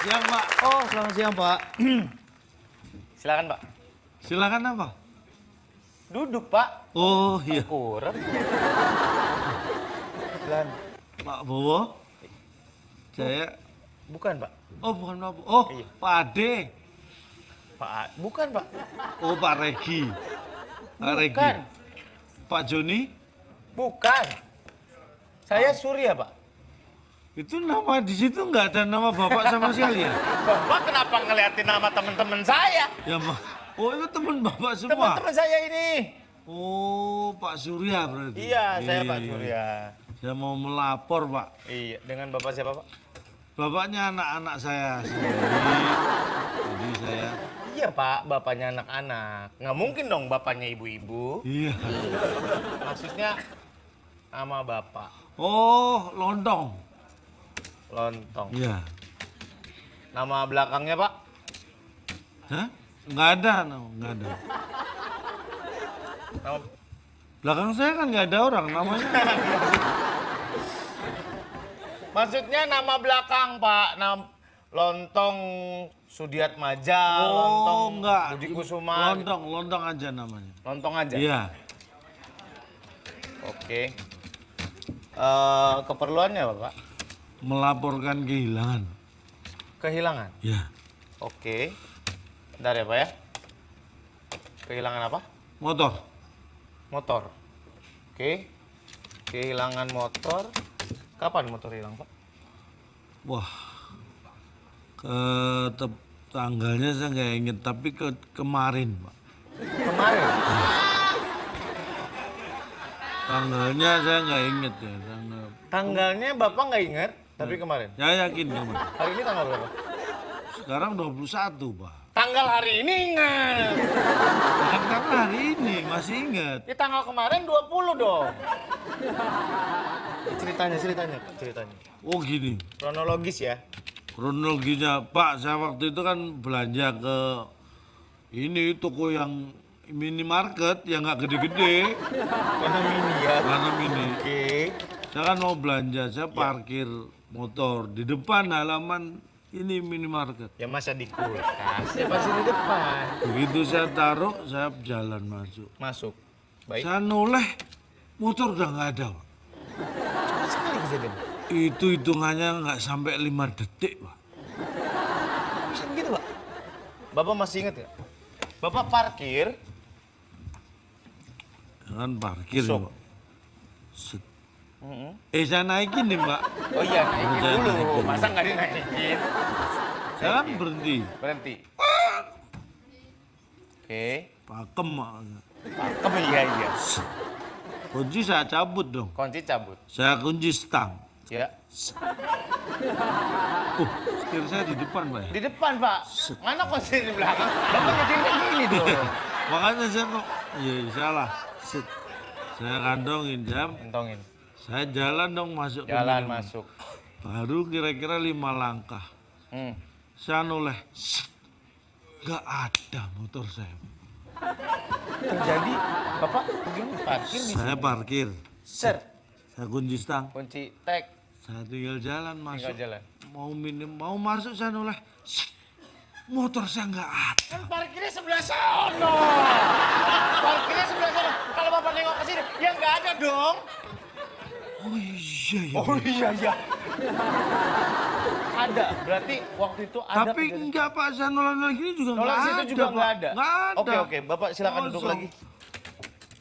siang, Pak. Oh, selamat siang, Pak. Silakan, Pak. Silakan apa? Duduk, Pak. Oh, iya. Kurang. Silakan. Pak Bowo. Saya. Bukan, Pak. Oh, bukan Pak Bowo. Oh, Iya. Pak Ade. Bukan, Pak. Oh, Pak Regi. Pak Regi. Bukan. Pak Joni. Bukan. Saya Surya, Pak. Itu nama di situ nggak ada nama Bapak sama sekali ya? Bapak kenapa ngeliatin nama teman-teman saya? Ya, oh, itu teman Bapak semua. Teman-teman saya ini. Oh, Pak Surya berarti. Iya, saya Pak iya. Surya. Saya mau melapor, Pak. Iya, dengan Bapak siapa, Pak? Bapaknya anak-anak saya sendiri. Jadi saya. Iya, Pak. Bapaknya anak-anak. Nggak mungkin dong bapaknya ibu-ibu. Iya. Maksudnya nama Bapak. Oh, Lontong. Lontong. Iya. Nama belakangnya, Pak? Hah? Nggak ada, nggak ada. Nama... Belakang saya kan nggak ada orang namanya. Maksudnya nama belakang, Pak. Lontong Sudiat Maja, Lontong Oh, enggak. Budi Kusuma. Lontong aja namanya. Lontong aja? Iya. Oke. Keperluannya apa, Pak? Melaporkan kehilangan. Kehilangan? Iya. Oke. Bentar ya, Pak ya. Kehilangan apa? Motor. Motor. Oke. Kehilangan motor. Kapan motor hilang, Pak? Wah. Tanggalnya saya nggak inget, tapi kemarin, Pak. Kemarin? Tanggalnya saya nggak inget ya. Tanggalnya Bapak nggak ingat, tapi kemarin. Saya yakin kemarin. Hari ini tanggal berapa? Sekarang 21, Pak. Tanggal hari ini ingat. Bukan karena hari ini, masih ingat. Ya tanggal kemarin 20 dong. Ceritanya, ceritanya. Oh gini, Kronologis ya. kronologinya Pak, saya waktu itu kan belanja ke ini toko yang minimarket yang nggak gede-gede. Karena mini ya. Karena mini. Oke. Saya kan mau belanja, saya parkir motor di depan halaman ini minimarket. Ya masa di kulkas, ya pasti di depan. Begitu saya taruh, saya jalan masuk. Masuk. Baik. Saya noleh, motor udah nggak ada, Pak. Cepat sekali kejadian. Itu hitungannya nggak sampai 5 detik, Pak. Bisa begitu, Pak? Bapak masih ingat nggak? Bapak parkir. Jangan parkir, Masuk. Pak. Set. Saya naikin nih, Mbak. Oh iya, naikin Saya dulu. naikin. Masa nggak dinaikin? Saya kan berhenti. Berhenti. Oke. Pakem, Pak. Pakem, iya. Kunci saya cabut dong. Kunci cabut. Saya kunci stang. Ya. Setir saya di depan, Pak. Di depan, Pak. Mana kunci di belakang? Bapak jadi gini dong. Makanya saya kok, iya salah. Set. Saya kantongin jam. Entongin. Saya jalan dong masuk ke Jalan minimarket. masuk. Baru kira-kira 5 langkah. Saya noleh. Set. Nggak ada motor saya. Terjadi, Bapak begini parkir di Saya parkir. Set. Saya kunci stang. Kunci tag. Saya tinggal jalan masuk. Tinggal jalan. Mau masuk saya noleh. Set. Motor saya nggak ada. Kan parkirnya sebelah sono. Parkirnya sebelah sono. Kalau Bapak nengok ke sini, ya nggak ada dong. Oh iya ya. Oh iya. Ada. Berarti waktu itu ada. Tapi enggak, Pak, saya nolak gini juga Nolak nggak situ ada, juga Pak. nggak ada. Nggak ada. Oke. Bapak silakan duduk Kosong. lagi.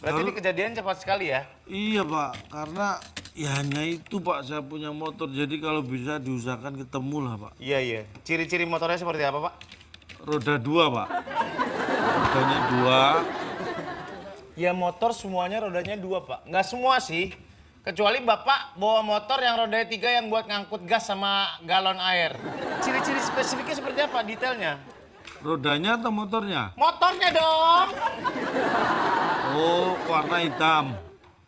Berarti ini kejadian cepat sekali ya? Iya, Pak, karena ya hanya itu, Pak, saya punya motor. Jadi kalau bisa diusahakan ketemu lah, Pak. Iya. Ciri-ciri motornya seperti apa, Pak? Roda 2, Pak. Rodanya 2. Ya motor semuanya rodanya 2, Pak. Nggak semua sih. Kecuali Bapak bawa motor yang rodanya 3 yang buat ngangkut gas sama galon air. Ciri-ciri spesifiknya seperti apa detailnya? Rodanya atau motornya? Motornya dong! Oh, warna hitam.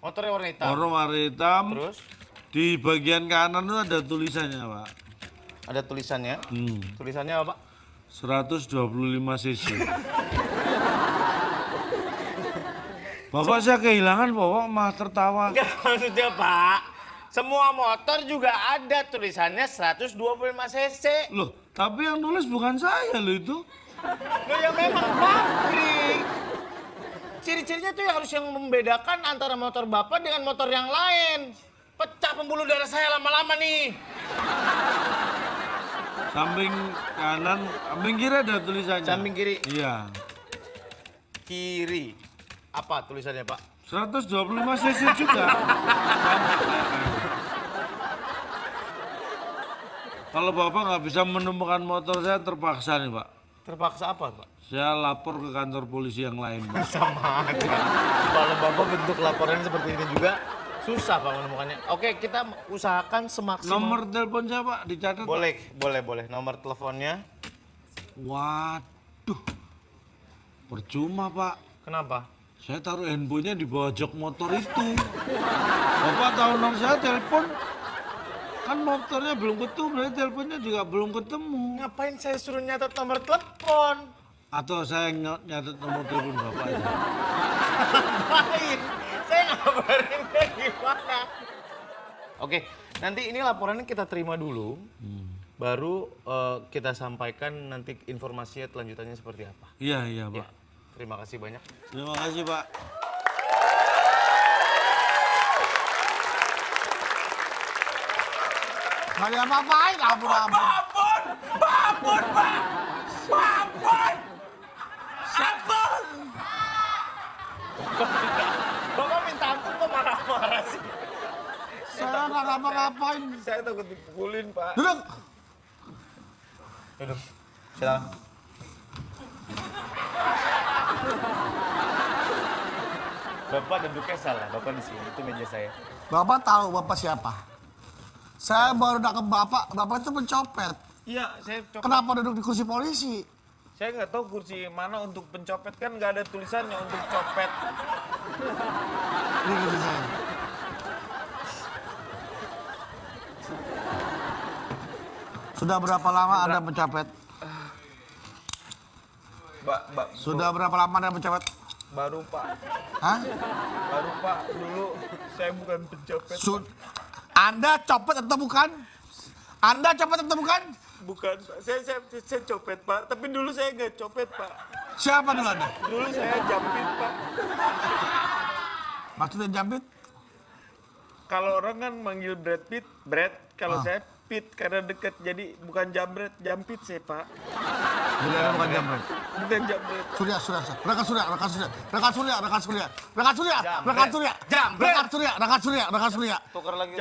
Motornya warna hitam. Warna hitam. Terus? Di bagian kanan itu ada tulisannya, Pak. Ada tulisannya. Tulisannya apa, Pak? 125 cc. Bapak saya kehilangan, Bapak malah tertawa. Enggak, maksudnya Pak, semua motor juga ada tulisannya 125 cc. Loh, Tapi yang nulis bukan saya loh itu. Loh ya memang pabrik. Ciri-cirinya tuh harus yang membedakan antara motor bapak dengan motor yang lain. Pecah pembuluh darah saya lama-lama nih. Samping kanan, samping kiri ada tulisannya. Samping kiri. Iya. Kiri. Apa tulisannya, Pak? 125 cc juga. Kalau Bapak nggak bisa menemukan motor saya, terpaksa nih Pak. Terpaksa apa, Pak? Saya lapor ke kantor polisi yang lain Pak. Sama aja. Kalau Bapak bentuk laporan seperti ini juga, susah Pak menemukannya. Oke, kita usahakan semaksimal. Nomor telepon saya Pak, dicatat Pak. Boleh. Nomor teleponnya. Waduh, percuma Pak. Kenapa? Saya taruh handphonenya di bawah jok motor itu. Bapak tahu nomor saya telepon, kan motornya belum ketemu, berarti teleponnya juga belum ketemu. Ngapain saya suruh nyatet nomor telepon? Atau saya nyatet nomor telepon Bapak aja. Ngapain? Saya ngabarinnya gimana? Oke, nanti ini laporannya kita terima dulu. Baru kita sampaikan nanti informasinya kelanjutannya seperti apa. Iya Pak. Ya, terima kasih banyak. Terima kasih Pak. Kalian ngapain? Ampun. Ampun, Pak! Ampun! Bapak minta ampun kok marah-marah sih? Saya nggak ngapa-ngapain. Saya takut dipukulin, Pak. Duduk. Duduk. Silakan. Bapak duduknya salah. Bapak di sini. Itu meja saya. Bapak tahu Bapak siapa? Saya baru nangkep Bapak itu pencopet. Iya, saya copet. Kenapa duduk di kursi polisi? Saya nggak tahu kursi mana untuk pencopet, kan nggak ada tulisannya untuk copet. Ini kursi saya. Sudah berapa lama Anda pencopet? Mbak, Sudah berapa lama Anda pencopet? baru Pak, Hah? baru Pak. Dulu saya bukan pencopet. Anda copet atau bukan? Anda copet atau bukan? Bukan Pak, saya copet Pak. Tapi dulu saya nggak copet Pak. Siapa dulu Anda? Dulu saya jampit Pak. Maksudnya jambit? Kalau orang kan manggil Brad Pitt, Brad. Kalau Ah. saya Pitt karena deket, jadi bukan jambret, jampit saya Pak. Jadi Anda bukan jambret. Bukan jambret. Surya. Rekan Surya. Tukar lagi.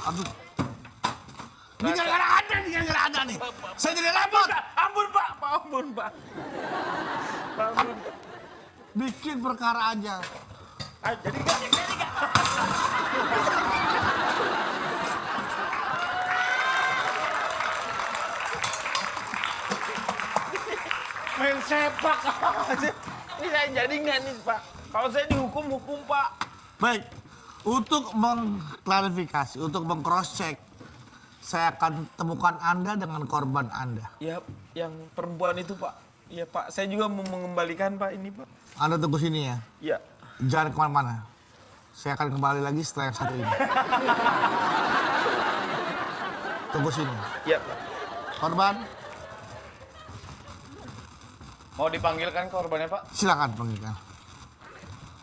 Aduh. Ini gara-gara Anda nih. Saya jadi repot. Ampun Pak, ampun Pak. Ampun Pak. Bikin perkara aja. Ah, jadi nggak? Main sepak aja. Ini saya jadi nggak nih Pak? Kalau saya dihukum Pak. Baik. Untuk mengklarifikasi, untuk meng-cross check, saya akan temukan Anda dengan korban Anda. Ya, yang perempuan itu Pak. Iya Pak, saya juga mau mengembalikan Pak ini Pak. Anda tunggu sini ya. Ya. Jangan kemana-mana. Saya akan kembali lagi setelah yang satu ini. Tunggu sini. Ya Pak. Korban, Mau dipanggilkan korbannya, Pak? silakan panggilkan.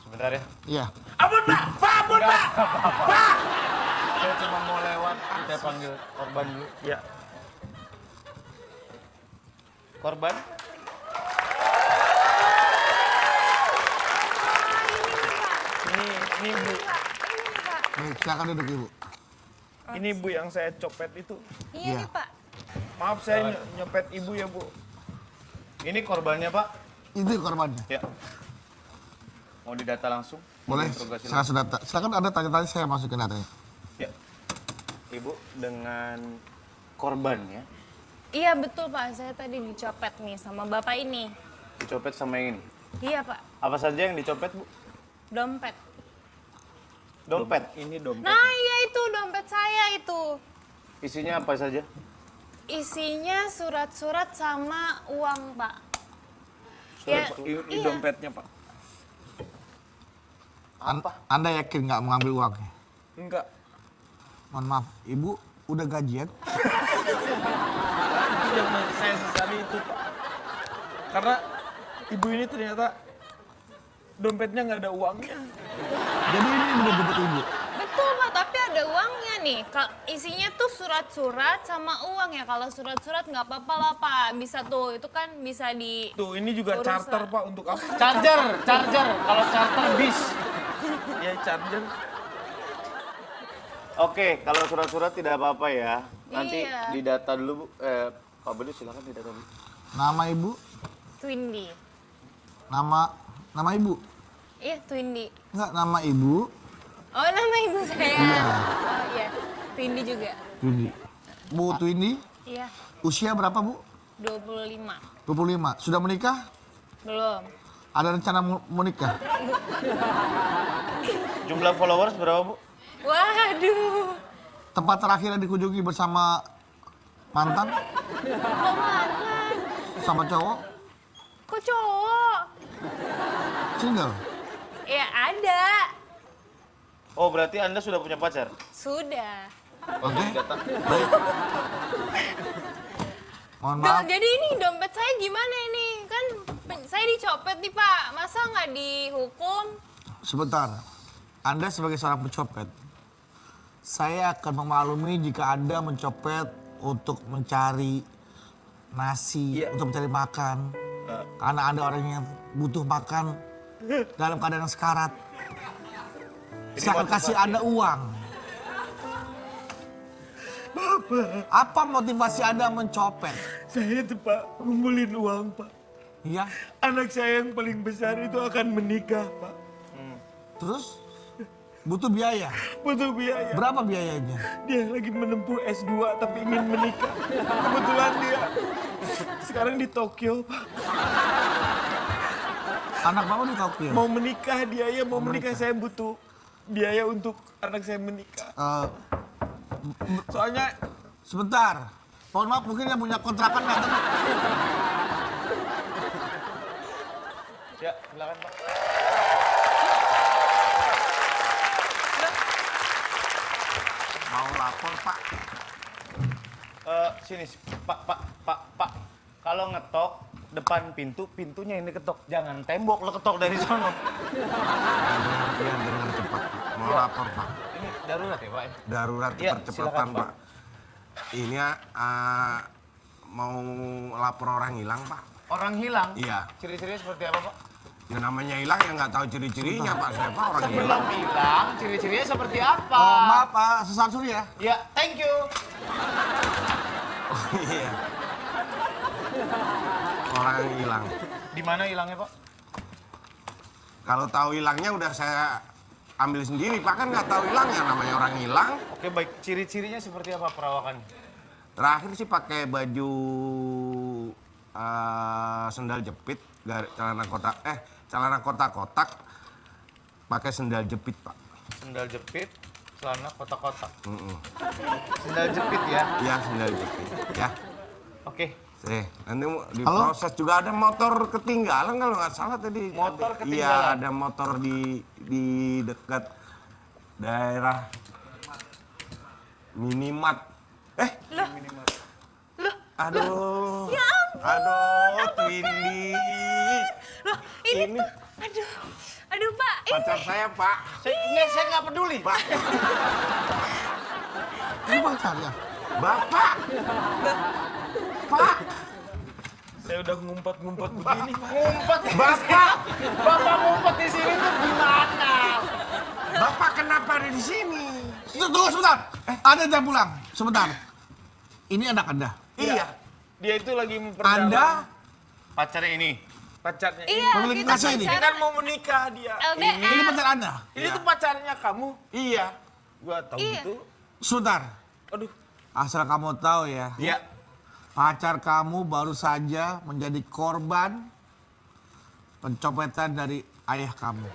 Sebentar ya. Iya. Ampun Pak! Pak, ampun Pak! Pak! Saya cuma mau lewat. Saya panggil korban dulu. Ya. Korban? Ini Bu. Baik, silakan duduk Ibu. Ini Bu yang saya copet itu. Iya. Iya nih Pak. Maaf saya nyopet Ibu ya Bu. Ini korbannya, Pak. Itu korbannya. Ya. Mau didata langsung? Boleh, Diinterogasi saya sudah. Silakan Anda tanya-tanya, saya masukin datanya. Ya. Ibu dengan korbannya Iya betul Pak, saya tadi dicopet nih sama Bapak ini. dicopet sama yang ini. Iya Pak, Apa saja yang dicopet, Bu? dompet. Dompet. Ini dompet. Nah iya itu, dompet saya itu. Isinya apa saja? Isinya surat-surat sama uang Pak. Ini iya. dompetnya Pak. Apa? Anda yakin nggak mengambil uangnya? Enggak. Mohon maaf, Ibu udah gajian? Itu yang saya sesali itu, Pak. Karena ibu ini ternyata dompetnya nggak ada uangnya. Jadi ini udah jemput Ibu? Betul Pak, tapi ada uangnya nih. Isinya tuh surat-surat sama uang ya. Kalau surat-surat nggak apa-apa lah Pak. Bisa tuh, itu kan bisa di... Tuh, ini juga Urus charter, lah. Pak, untuk apa? Charger. Kalau charter bis. Ya, charger. Oke, kalau surat-surat tidak apa-apa ya. Nanti Iya. didata dulu, Bu. Pak Bedu silakan didata dulu. Nama Ibu? Twindy. Nama Ibu? Iya, Twindy. Enggak, nama Ibu? Oh, nama ibu saya. Iya. Oh iya, Twindy juga. Twindy. Bu Twindy, Iya, usia berapa Bu? 25. 25. Sudah menikah? Belum. Ada rencana menikah? Jumlah followers berapa, Bu? Waduh. Tempat terakhir yang dikunjungi bersama mantan? Kok mantan? Sama cowok? Kok cowok? Single? Ya ada. Oh, berarti Anda sudah punya pacar? Sudah. Oke. Baik. Mohon maaf. Jadi ini dompet saya gimana ini? Kan saya dicopet nih Pak. Masa nggak dihukum? Sebentar. Anda sebagai seorang pencopet, saya akan memaklumi jika Anda mencopet untuk mencari nasi, untuk mencari makan. Karena Anda orang yang butuh makan dalam keadaan yang sekarat. Saya akan kasih Anda uang. Apa motivasi Anda mencopet? Saya tuh, Pak, ngumpulin uang, Pak. Iya. Anak saya yang paling besar itu akan menikah, Pak. Terus butuh biaya. Butuh biaya. Berapa biayanya? Dia lagi menempuh S2 tapi ingin menikah. Kebetulan dia sekarang di Tokyo, Pak. Anak Bapak di Tokyo. Mau menikah dia ya, mau menikah. Saya butuh biaya untuk anak saya menikah. Soalnya Sebentar. Mohon maaf, mungkin yang punya kontrakan datang. Ya, silakan, Pak. Mau lapor, Pak. Sini, Pak. Kalau ngetok depan pintu, pintunya ini ketok. Jangan tembok lo ketok dari sono. Iya, dengan cepat. Mau lapor, Pak. Ini darurat ya, Pak? Darurat Iya, percepatan, silakan, Pak. Ini mau lapor orang hilang, Pak. Orang hilang? Iya. Ciri-cirinya seperti apa, Pak? Ya namanya hilang ya nggak tahu ciri-cirinya, Pak. Siapa orang hilang? Sebelum hilang, ciri-cirinya seperti apa? Oh, maaf, Pak. Sesar Surya. Ya, thank you. Oh, iya. Orang hilang. Di mana hilangnya, Pak? Kalau tahu hilangnya udah saya ambil sendiri, Pak. Kan nggak tahu hilangnya, namanya orang hilang. Oke, baik. Ciri-cirinya seperti apa perawakannya? Terakhir sih pakai baju sendal jepit, celana kotak-kotak, pakai sendal jepit, Pak. Sendal jepit, celana kotak-kotak. Sendal jepit ya? Iya, sendal jepit. Ya. Oke. Nanti diproses juga ada motor ketinggalan kalau nggak salah tadi. Motor Iya, ketinggalan? ada motor di dekat daerah Minimart. Aduh. Ya ampun. Aduh, Twindy. Loh, ini tuh, aduh Pak, Pacar saya, Pak. Saya nggak peduli. Pak. Ini pacarnya? Bapak. Pak. saya udah ngumpet-ngumpet begini, Pak. Ngumpet. Bapak. Bapak ngumpet di sini tuh gimana? Bapak kenapa ada di sini? Tunggu sebentar. Anda jangan pulang. Sebentar. Ini anak Anda. Iya. Dia itu lagi memperdalam Anda Pacarnya ini. pacarnya ini. iya Memiliki kita kasih ini? Dia kan mau menikah dia. LDR. ini pacar Anda. Ini tuh pacarnya kamu. Iya. Gua tahu Iya. gitu. Sebentar. Aduh. Asal kamu tahu ya. Iya. Pacar kamu baru saja menjadi korban pencopetan dari ayah kamu.